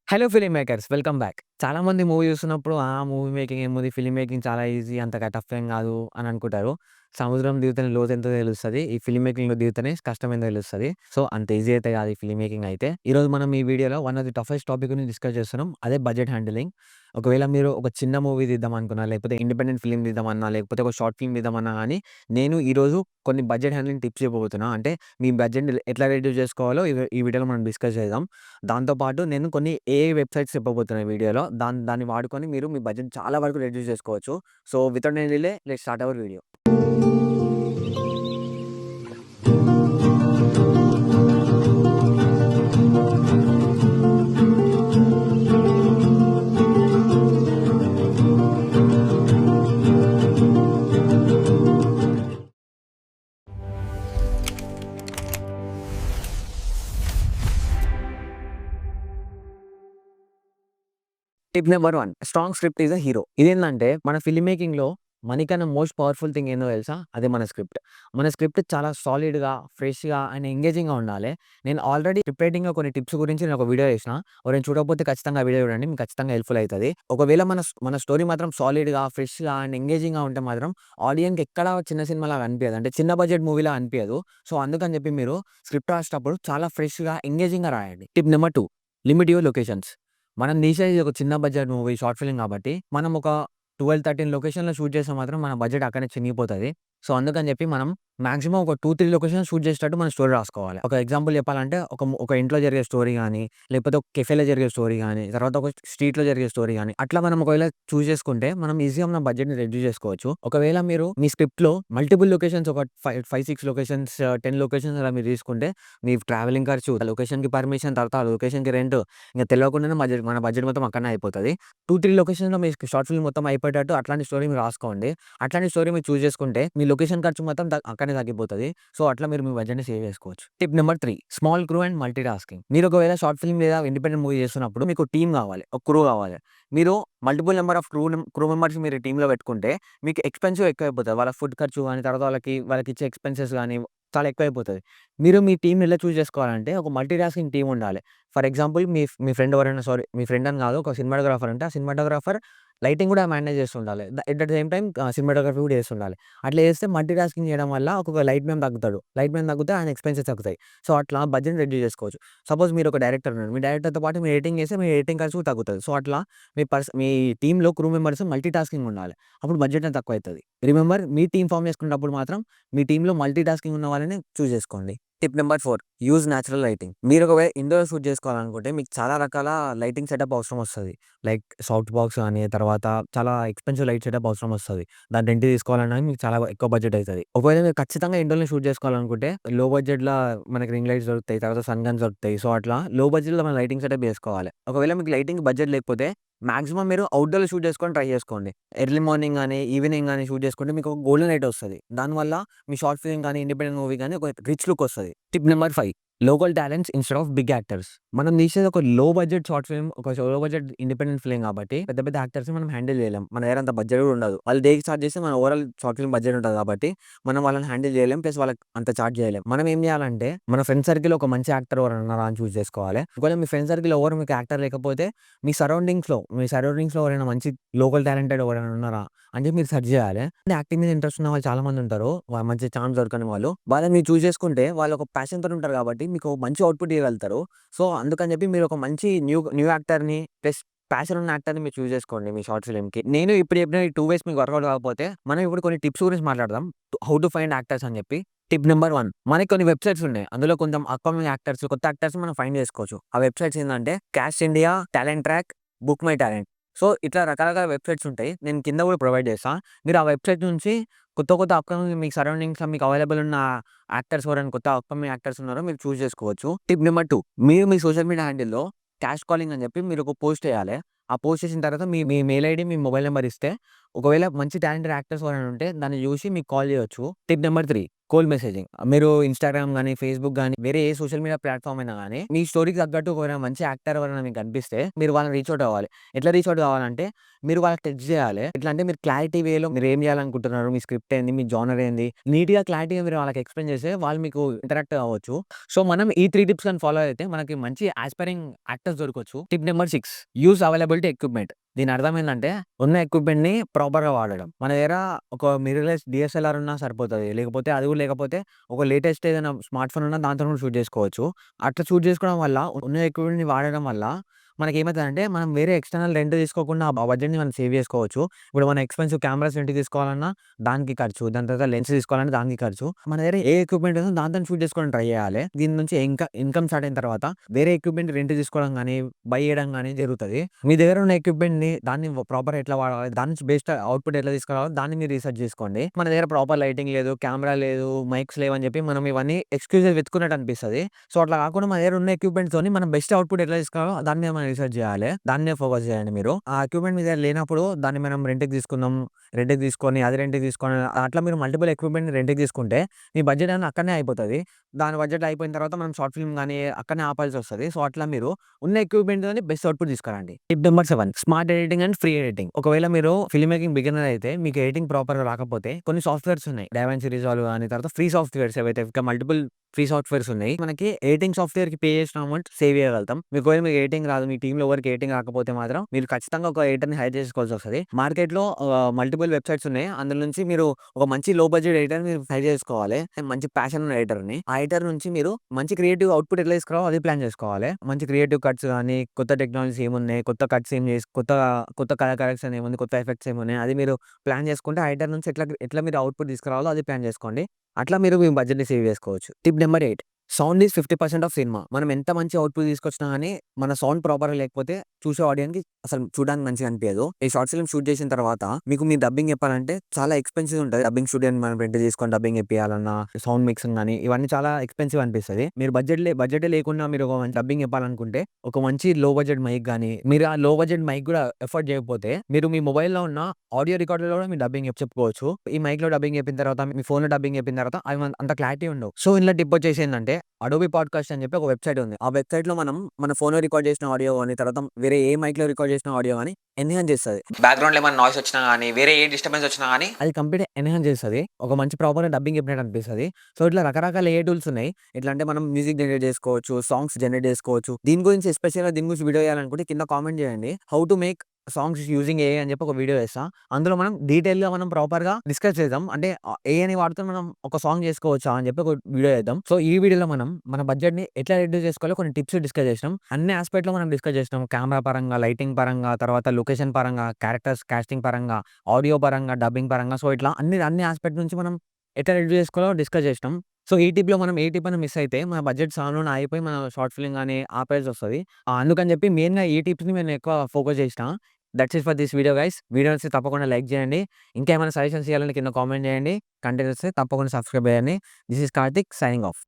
Hello film makers welcome back. చాలామంది movie చూస్తున్నప్పుడు movie making ఏముంది, ఫిల్మ్ మేకింగ్ చాలా ఈజీ అంత టఫ్ ఏం కాదు అని అనుకుంటారు. సముద్రం దిగుతనే లోతెంతో తెలుస్తది. ఈ ఫిల్మ్ మేకింగ్‌లో దిగుతనే కష్టమేందో తెలుస్తది. సో, అంత ఈజీ అయితే కాదు ఈ ఫిల్మ్ మేకింగ్ అయితే. ఈరోజు మనం ఈ వీడియోలో one of the toughest topic గురించి డిస్కస్ చేస్తున్నాం. అదే బడ్జెట్ హ్యాండిలింగ్. ఒకవేళ మీరు ఒక చిన్న మూవీ తీద్దామనుకున్నా, లేకపోతే ఇండిపెండెంట్ ఫిల్మ్ తీద్దామన్నా, లేకపోతే ఒక షార్ట్ ఫిల్మ్ తీద్దామన్నా గానీ, నేను ఈరోజు కొన్ని బడ్జెట్ హ్యాండ్లింగ్ టిప్స్ చెప్పబోతున్నా. అంటే మీ బడ్జెట్‌ని ఎట్లా రెడ్యూస్ చేసుకోవాలో ఈ వీడియోలో మనం డిస్కస్ చేద్దాం. దాంతో పాటు నేను కొన్ని ఏఐ వెబ్‌సైట్స్ చెప్పబోతున్నా ఈ వీడియోలో. దాన్ని వాడుకొని మీరు మీ బడ్జెట్ చాలా వరకు రెడ్యూస్ చేసుకోవచ్చు. So, without any delay let's start our video. Tip number 1 strong script is a hero. ఇదేందంటే మన ఫిల్మ్ మేకింగ్‌లో మనకన్నా మోస్ట్ పవర్‌ఫుల్ థింగ్ ఏందో తెలుసా? అదే మన స్క్రిప్ట్. మన స్క్రిప్ట్ చాలా సాలిడ్‌గా, ఫ్రెష్‌గా అండ్ ఎంగేజింగ్‌గా ఉండాలి. నేను ఆల్రెడీ స్క్రిప్ట్ రైటింగ్‌లో కొన్ని టిప్స్ గురించి నేను ఒక వీడియో చేసిన. ఎవరైనా చూడకపోతే ఖచ్చితంగా ఆ వీడియో చూడండి. మీకు ఖచ్చితంగా హెల్ప్‌ఫుల్ అయితది. ఒకవేళ మన స్టోరీ మాత్రం సాలిడ్‌గా, ఫ్రెష్‌గా అండ్ ఎంగేజింగ్‌గా ఉంటే మాత్రం ఆడియన్స్‌కి ఎక్కడ చిన్న సినిమాలాగా అనిపియదు. అంటే చిన్న బడ్జెట్ మూవీలా అనిపియదు. సో, అందుకని చెప్పి మీరు స్క్రిప్ట్ రాసేటప్పుడు చాలా ఫ్రెష్‌గా, ఎంగేజింగ్‌గా రాయండి. Tip number 2 limit your locations. మనం తీసేది ఒక చిన్న బడ్జెట్ మూవీ, షార్ట్ ఫిల్మ్ కాబట్టి, మనం ఒక 12, 13 లొకేషన్‌లో షూట్ చేస్తే మాత్రం మన బడ్జెట్ అక్కడనే చినిగిపోతది. సో, అందుకని చెప్పి మనం మాక్సిమం ఒక 2, 3 లొకేషన్స్ షూట్ చేసేటట్టు మనం స్టోరీ రాసుకోవాలి. ఒక ఎగ్జాంపుల్ చెప్పాలంటే ఒక ఇంట్లో జరిగే స్టోరీ గాని, లేకపోతే ఒక కెఫేలో జరిగే స్టోరీ గాని, తర్వాత ఒక స్ట్రీట్‌లో జరిగే స్టోరీ గాని, అట్లా మనం ఒకవేళ చూజ్ చేసుకుంటే మనం ఈజీగా మన బడ్జెట్‌ని రెడ్యూస్ చేసుకోవచ్చు. ఒకవేళ మీరు మీ స్క్రిప్ట్‌లో మల్టిపుల్ లొకేషన్స్ ఒక 5, 6 లొకేషన్స్, 10 లొకేషన్స్ అలా మీరు తీసుకుంటే, మీ ట్రావెలింగ్ ఖర్చు, ఆ లొకేషన్‌కి పర్మిషన్, తర్వాత ఆ లొకేషన్‌కి రెంట్ ఇంక తెలవకుండానే మన బడ్జెట్ మొత్తం అక్కడనే అయిపోతది. 2, 3 లొకేషన్స్‌లో మీ షార్ట్ ఫిల్మ్ మొత్తం అయిపోయేటట్టు అట్లాంటి స్టోరీ మీరు రాసుకోండి. అట్లాంటి స్టోరీ మీరు చూజ్ చేసుకుంటే మీ లొకేషన్ ఖర్చు మొత్తం అక్కడనే తగ్గిపోతది. సో, అట్లా మీరు మీ బడ్జెట్‌ని సేవ్ చేసుకోవచ్చు. Tip number 3 small crew and multi tasking. మీరు ఒకవేళ షార్ట్ ఫిల్మ్ లేదా ఇండిపెండెంట్ మూవీ చేస్తున్నప్పుడు మీకు టీమ్ కావాలి. ఒక క్రూ కావాలి. మీరు multiple number of crew members మీరు టీమ్‌లో పెట్టుకుంటే మీకు ఎక్స్‌పెన్సివ్ ఎక్కువైపోతది. వాళ్ళ ఫుడ్ ఖర్చు గాని, తర్వాత వాళ్ళకిచ్చే ఎక్స్‌పెన్సెస్ గాని చాలా ఎక్కువైపోతది. మీరు మీ టీమ్‌ని ఎలా చూజ్ చేసుకోవాలంటే ఒక మల్టీ టాస్కింగ్ టీమ్ ఉండాలి. ఫర్ ఎగ్జాంపుల్ మీ ఫ్రెండ్ ఎవరైనా మీ ఫ్రెండ్ అని కాదు, ఒక సినిమాటోగ్రాఫర్ అంటే ఆ సినిమాటోగ్రాఫర్ లైటింగ్ కూడా మేనేజ్ చేస్తుండాలి. At the same time cinematography కూడా చేస్తుండాలి. అట్లా చేస్తే మల్టీ టాస్కింగ్ చేయడం వల్ల ఒక్కొక్క లైట్ మ్యాన్ తగ్గుతాడు. లైట్ మ్యాన్ తగ్గితే ఆయన ఎక్స్‌పెన్సెస్ తగ్గుతాయి. సో, అట్లా బడ్జెట్‌ని రెడ్యూస్ చేసుకోవచ్చు. సపోజ్ మీరు ఒక డైరెక్టర్ ఉన్నారు. మీ డైరెక్టర్‌తో పాటు మీరు ఎడిటింగ్ చేస్తే మీ ఎడిటింగ్ ఖర్చు కూడా తగ్గుతది. సో, అట్లా మీ టీమ్‌లో క్రూ మెంబర్స్ మల్టీ టాస్కింగ్ ఉండాలి. అప్పుడు బడ్జెట్ అనేది తక్కువైతది. రిమెంబర్ మీ టీమ్ ఫార్మ్ చేసుకునేటప్పుడు మాత్రం మీ టీమ్‌లో మల్టీ టాస్కింగ్ ఉన్న వాళ్ళని చూజ్ చేసుకోండి. Tip number 4 use natural lighting. మీరు ఒకవేళ ఇండోర్ షూట్ చేసుకోవాలనుకుంటే మీకు చాలా రకాల లైటింగ్ సెటప్ అవసరం వస్తది. లైక్ సాఫ్ట్ బాక్స్ గాని, తర్వాత చాలా ఎక్స్‌పెన్సివ్ లైట్ సెటప్ అవసరం వస్తది. దాని రెంట్ తీసుకోవాలన్నా మీకు చాలా ఎక్కువ బడ్జెట్ అయితది. ఒకవేళ మీరు ఖచ్చితంగా ఇండోర్‌లో షూట్ చేసుకోవాలనుకుంటే లో బడ్జెట్‌ల మనకి రింగ్ లైట్స్ దొరుకుతాయి. తర్వాత సన్ గన్స్ దొరుకుతాయి. సో, అట్లా లో బడ్జెట్‌లో మనం లైటింగ్ సెటప్ చేసుకోవాలి. ఒకవేళ మీకు లైటింగ్ బడ్జెట్ లేకపోతే మాక్సిమం మీరు ఔట్‌డోర్‌లో షూట్ చేసుకోవడానికి ట్రై చేసుకోండి. ఎర్లీ మార్నింగ్ గాని, ఈవినింగ్ గాని షూట్ చేసుకుంటే మీకు ఒక గోల్డెన్ లైట్ వస్తది. దానివల్ల మీ షార్ట్ ఫిల్మ్ గాని, ఇండిపెండెంట్ మూవీ గాని ఒక రిచ్ లుక్ వస్తది. Tip number 5 local talents instead of big actors. మనం తీసేది ఒక లో బడ్జెట్ షార్ట్ ఫిల్మ్, ఒక లో బడ్జెట్ ఇండిపెండెంట్ ఫిల్మ్ కాబట్టి పెద్ద పెద్ద యాక్టర్స్‌ని మనం హ్యాండిల్ చేయలేం. మన దగ్గర అంత బడ్జెట్ కూడా ఉండదు. వాళ్ళు డేకి చార్జ్ చేస్తే మన ఓవరాల్ షార్ట్ ఫిల్మ్ బడ్జెట్ ఉంటది కాబట్టి మనం వాళ్ళని హ్యాండిల్ చేయలేం. ప్లస్ వాళ్ళకి అంత చార్జ్ చేయలేం. మనం ఏం చేయాలంటే మన ఫ్రెండ్ సర్కిల్‌లో ఒక మంచి యాక్టర్ ఎవరైనా ఉన్నారా అని చూజ్ చేసుకోవాలి. ఒకవేళ మీ ఫ్రెండ్ సర్కిల్‌లో ఎవరు మీకు యాక్టర్ లేకపోతే మీ సరౌండింగ్స్‌లో ఎవరైనా మంచి లోకల్ టాలెంటెడ్ ఎవరైనా ఉన్నారా అని చెప్పి మీరు సెర్చ్ చేయాలి. యాక్టింగ్ మీద ఇంట్రెస్ట్ ఉన్న వాళ్ళు చాలా మంది ఉంటారు. మంచి ఛాన్స్ దొరకని వాళ్ళు. వాళ్ళని మీరు చూజ్ చేసుకుంటే వాళ్ళు ఒక ప్యాషన్‌తోని ఉంటారు కాబట్టి మీకు మంచి అవుట్‌పుట్ ఇవ్వగలుగుతారు. సో, అందుకని చెప్పి మీరు ఒక మంచి న్యూ యాక్టర్‌ని ప్లస్ ప్యాషన్ ఉన్న యాక్టర్‌ని మీరు చూజ్ చేసుకోండి మీ షార్ట్ ఫిల్మ్‌కి. నేను ఇప్పుడు చెప్పిన ఈ 2 వేస్ మీకు వర్కౌట్ కాకపోతే మనం ఇప్పుడు కొన్ని టిప్స్ గురించి మాట్లాడదాం. హౌ టు ఫైండ్ యాక్టర్స్ అని చెప్పి. టిప్ నంబర్ 1 మనకి కొన్ని వెబ్‌సైట్స్ ఉన్నాయి. అందులో కొంచెం అప్‌కమింగ్ యాక్టర్స్, కొత్త యాక్టర్స్‌ని మనం ఫైండ్ చేసుకోవచ్చు. ఆ వెబ్‌సైట్స్ ఏందంటే cost India, talent track, book my talent. So, ఇట్లా రకరకాల వెబ్‌సైట్స్ ఉంటాయి. నేను కింద కూడా ప్రొవైడ్ చేస్తా. మీరు ఆ వెబ్‌సైట్ నుంచి కొత్త అప్‌కమింగ్ మీకు సరౌండింగ్స్‌లో మీకు అవైలబుల్ ఉన్న యాక్టర్స్ ఎవరైనా కొత్త అప్‌కమింగ్ యాక్టర్స్ ఉన్నారో మీరు చూజ్ చేసుకోవచ్చు. టిప్ నంబర్ 2 మీరు మీ సోషల్ మీడియా హ్యాండిల్‌లో క్యాష్ కాలింగ్ అని చెప్పి మీరు ఒక పోస్ట్ చేయాలి. ఆ పోస్ట్ చేసిన తర్వాత మీ మీ మెయిల్ ఐడీ, మీ మొబైల్ నంబర్ ఇస్తే ఒకవేళ మంచి టాలెంటెడ్ యాక్టర్స్ ఎవరైనా ఉంటే దాన్ని చూసి మీకు కాల్ చేయొచ్చు. Tip number 3 cold messaging. మీరు ఇన్‌స్టాగ్రామ్ గాని, ఫేస్‌బుక్ గాని, వేరే ఏ సోషల్ మీడియా ప్లాట్‌ఫార్మ్ అయినా గాని, మీ స్టోరీకి తగ్గట్టు ఎవరైనా మంచి యాక్టర్ ఎవరైనా మీకు కనిపిస్తే, మీరు వాళ్ళని రీచ్ ఔట్ అవ్వాలి. ఎట్లా రీచ్ ఔట్ కావాలంటే, మీరు వాళ్ళకి టెక్స్ట్ చేయాలి. ఎట్లా అంటే మీరు క్లారిటీ వేలో మీరేం చేయాలనుకుంటున్నారు, మీ స్క్రిప్ట్ ఏంది, మీ జోనర్ ఏంది, నీట్‌గా క్లారిటీగా మీరు వాళ్ళకి ఎక్స్‌ప్లెయిన్ చేస్తే, వాళ్ళు మీకు ఇంటరాక్ట్ అవ్వచ్చు. సో, మనం ఈ 3 టిప్స్ గాని ఫాలో అయితే, మనకి మంచి యాస్పైరింగ్ యాక్టర్స్ దొరకొచ్చు. Tip number 6 use availability equipment. దీని అర్థం ఏందంటే, ఉన్న ఎక్విప్‌మెంట్‌ని ప్రాపర్‌గా వాడడం. మన దగ్గర ఒక మిర్రర్‌లెస్ డీఎస్ఎల్ఆర్ ఉన్నా సరిపోతది. లేకపోతే అది కూడా లేకపోతే ఒక లేటెస్ట్ ఏదైనా స్మార్ట్ ఫోన్ ఉన్నా దాంతో కూడా షూట్ చేసుకోవచ్చు. అట్లా షూట్ చేసుకోవడం వల్ల, ఉన్న ఎక్విప్‌మెంట్‌ని వాడడం వల్ల మనకేమైతదంటే, మనం వేరే ఎక్స్‌టర్నల్ రెంట్ తీసుకోకుండా ఆ బడ్జెట్‌ని మనం సేవ్ చేసుకోవచ్చు. ఇప్పుడు మన ఎక్స్‌పెన్సివ్ కెమెరాస్ రెంట్‌కి తీసుకోవాలన్నా దానికి ఖర్చు. దాని తర్వాత లెన్స్ తీసుకోవాలన్నా దానికి ఖర్చు. మన దగ్గర ఏ ఎక్విప్‌మెంట్ ఉందో దాంతోని షూట్ చేసుకోవడానికి ట్రై చేయాలి. దీని నుంచి ఇన్‌కమ్ స్టార్ట్ అయిన తర్వాత వేరే ఎక్విప్‌మెంట్ రెంట్ తీసుకోవడం గాని, బై చేయడం గాని జరుగుతది. మీ దగ్గర ఉన్న ఎక్విప్‌మెంట్‌ని దాన్ని ప్రాపర్‌గా ఎట్లా వాడాలి, దాని నుంచి బెస్ట్ అవుట్‌పుట్ ఎట్లా తీసుకురావాలో దాన్ని మీరు రిసర్చ్ చేసుకోండి. మన దగ్గర ప్రాపర్ లైటింగ్ లేదు, కెమెరా లేదు, మైక్స్ లేవని చెప్పి మనం ఇవన్నీ ఎక్స్‌క్యూజెస్ వెతుకున్నట్టు అనిపిస్తది. సో, అట్లా కాకుండా మన దగ్గర ఉన్న ఎక్విప్‌మెంట్‌తోని మనం బెస్ట్ అవుట్‌పుట్ ఎట్లా తీసుకురావాలో దాని మీద మనం రిసర్చ్ చేయాలి. దాని మీద ఫోకస్ చేయండి మీరు. ఆ ఎక్విప్‌మెంట్ మీ దగ్గర లేనప్పుడు దాన్ని మనం రెంట్‌కి తీసుకుందాం, రెంట్‌కి తీసుకొని, అది రెంట్‌కి తీసుకొని అట్లా మీరు మల్టిపుల్ ఎక్విప్‌మెంట్‌ని రెంట్‌కి తీసుకుంటే మీ బడ్జెట్ అనేది అక్కడనే అయిపోతది. దాని బడ్జెట్ అయిపోయిన తర్వాత మనం షార్ట్ ఫిల్మ్ గాని అక్కడనే ఆపాల్సొస్తది. సో, అట్లా మీరు ఉన్న ఎక్విప్‌మెంట్‌తోని బెస్ట్ అవుట్‌పుట్ తీసుకురండి. Tip number 7 smart editing and free editing. ఒకవేళ మీరు ఫిల్మ్ మేకింగ్ బిగినర్ అయితే మీకు ఎడిటింగ్ ప్రాపర్‌గా రాకపోతే కొన్ని సాఫ్ట్‌వేర్స్ ఉన్నాయి. డావిన్‌సి రిజాల్వ్ గాని తర్వాత ఫ్రీ సాఫ్ట్‌వేర్స్ ఏవైతే ఇంకా మల్టిపుల్ ఫ్రీ సాఫ్ట్‌వేర్స్ ఉన్నాయి. మనకి ఎడిటింగ్ సాఫ్ట్‌వేర్‌కి పే చేసిన అమౌంట్ సేవ్ చేయగలుగుతాం. ఒకవేళ మీకు ఎడిటింగ్ రాదు, మీ టీమ్‌లో ఎవరికీ ఎడిటింగ్ రాకపోతే మాత్రం మీరు ఖచ్చితంగా ఒక ఎడిటర్‌ని హైర్ చేసుకోవాల్సొస్తది. మార్కెట్‌లో మల్టిపుల్ వెబ్‌సైట్స్ ఉన్నాయి. అందులో నుంచి మీరు ఒక మంచి లో బడ్జెట్ ఎడిటర్‌ని మీరు హైర్ చేసుకోవాలి. మంచి ప్యాషన్ ఉన్న ఎడిటర్‌ని. ఆ ఎడిటర్ నుంచి మీరు మంచి క్రియేటివ్ అవుట్‌పుట్ ఎట్లా తీసుకురావాలో అది ప్లాన్ చేసుకోవాలి. మంచి క్రియేటివ్ కట్స్ గాని, కొత్త టెక్నాలజీస్ ఏమున్నాయి, కొత్త కట్స్ ఏం చేసి కొత్త కలర్ కరెక్షన్ ఏముంది, కొత్త ఎఫెక్ట్స్ ఏమున్నాయి, అది మీరు ప్లాన్ చేసుకుంటే ఆ ఎడిటర్ నుంచి ఎట్లా ఎట్లా మీరు అవుట్‌పుట్ తీసుకురావాలో అది ప్లాన్ చేసుకోండి. అట్లా మీరు మీ బడ్జెట్‌ని సేవ్ చేసుకోవచ్చు. Tip number 8 sound is 50% of cinema. మనం ఎంత మంచి అవుట్‌పుట్ తీసుకొచ్చినా గాని మన సౌండ్ ప్రాపర్‌గా లేకపోతే చూసే ఆడియన్స్‌కి అసలు చూడడానికి మంచిగా అనిపియదు. ఈ షార్ట్ ఫిల్మ్ షూట్ చేసిన తర్వాత మీకు మీ డబ్బింగ్ చెప్పాలంటే చాలా ఎక్స్‌పెన్సివ్ ఉంటది. డబ్బింగ్ స్టూడియోని మనం రెంట్ తీసుకొని డబ్బింగ్ ఇప్పియాలన్నా, సౌండ్ మిక్సింగ్ గాని ఇవన్నీ చాలా ఎక్స్‌పెన్సివ్ అనిపిస్తది. మీరు బడ్జెటే లేకుండా మీరు ఒక మంచి డబ్బింగ్ చెప్పాలనుకుంటే ఒక మంచి లో బడ్జెట్ మైక్ గాని, మీరు ఆ లో బడ్జెట్ మైక్ కూడా ఎఫర్డ్ చేయకపోతే మీరు మీ మొబైల్‌లో ఉన్న ఆడియో రికార్డర్‌లో కూడా మీరు డబ్బింగ్ చెప్పుకోవచ్చు. ఈ మైక్‌లో డబ్బింగ్ చెప్పిన తర్వాత, మీ ఫోన్‌లో డబ్బింగ్ చెప్పిన తర్వాత అవి అంత క్లారిటీ ఉండవు. సో, ఇందులో టిప్ వచ్చేసి ఏందంటే అడోబీ పాడ్‌కాస్ట్ అని చెప్పి ఒక వెబ్‌సైట్ ఉంది. ఆ వెబ్‌సైట్‌లో మనం మన ఫోన్‌లో రికార్డ్ చేసిన ఆడియో గాని, తర్వాత వేరే ఏ మైక్‌లో రికార్డ్ చేసిన ఆడియో గాని ఎన్హాన్స్ చేస్తది. బ్యాక్‌గ్రౌండ్‌లో ఏమైనా నాయిస్ వచ్చినా గాని, వేరే ఏ డిస్టర్బెన్స్ వచ్చినా గాని అది కంప్లీట్‌గా ఎన్హాన్స్ చేస్తది. ఒక మంచి ప్రాపర్‌గా డబ్బింగ్ చెప్పినట్టు అనిపిస్తది. సో, ఇట్లా రకరకాల ఏఐ టూల్స్ ఉన్నాయి. ఎట్లా అంటే మనం మ్యూజిక్ జనరేట్ చేసుకోవచ్చు, సాంగ్స్ జనరేట్ చేసుకోవచ్చు. దీని గురించి ఎస్పెషల్‌గా దీని గురించి వీడియో చేయాలనుకుంటే కింద కామెంట్ చేయండి. How to make songs using AI అని చెప్పి ఒక వీడియో చేస్తా. అందులో మనం డీటెయిల్‌గా మనం ప్రాపర్‌గా డిస్కస్ చేద్దాం. అంటే ఏఐని వాడుకొని మనం ఒక సాంగ్ చేసుకోవచ్చా అని చెప్పి ఒక వీడియో చేద్దాం. సో, ఈ వీడియోలో మనం మన బడ్జెట్‌ని ఎట్లా రెడ్యూస్ చేసుకోవాలో కొన్ని టిప్స్ డిస్కస్ చేసినాం. అన్ని యాస్పెక్ట్‌లో మనం డిస్కస్ చేసినాం. కెమెరా పరంగా, లైటింగ్ పరంగా, తర్వాత లొకేషన్ పరంగా, క్యారెక్టర్స్ కాస్టింగ్ పరంగా, ఆడియో పరంగా, డబ్బింగ్ పరంగా. సో, ఇట్లా అన్ని యాస్పెక్ట్ నుంచి మనం ఎట్లా రెడ్యూస్ చేసుకోవాలో డిస్కస్ చేసినాం. సో, ఈ టిప్‌లో మనం ఏ టిప్ అయినా మిస్ అయితే మన బడ్జెట్ సగంలోనే ఆగిపోయి మన షార్ట్ ఫిల్మ్ గాని ఆపేయాల్సొస్తది. అందుకని చెప్పి మెయిన్‌గా ఈ టిప్స్‌ని నేను ఎక్కువ ఫోకస్ చేసినా. That's it for this video guys. Video నచ్చితే తప్పకుండా లైక్ చేయండి. ఇంకా ఏమైనా సజెషన్స్ ఇయ్యాలంటే కింద కామెంట్ చేయండి. కంటెంట్ వస్తే తప్పకుండా సబ్స్క్రైబ్ చేయండి. This is Karthik signing off.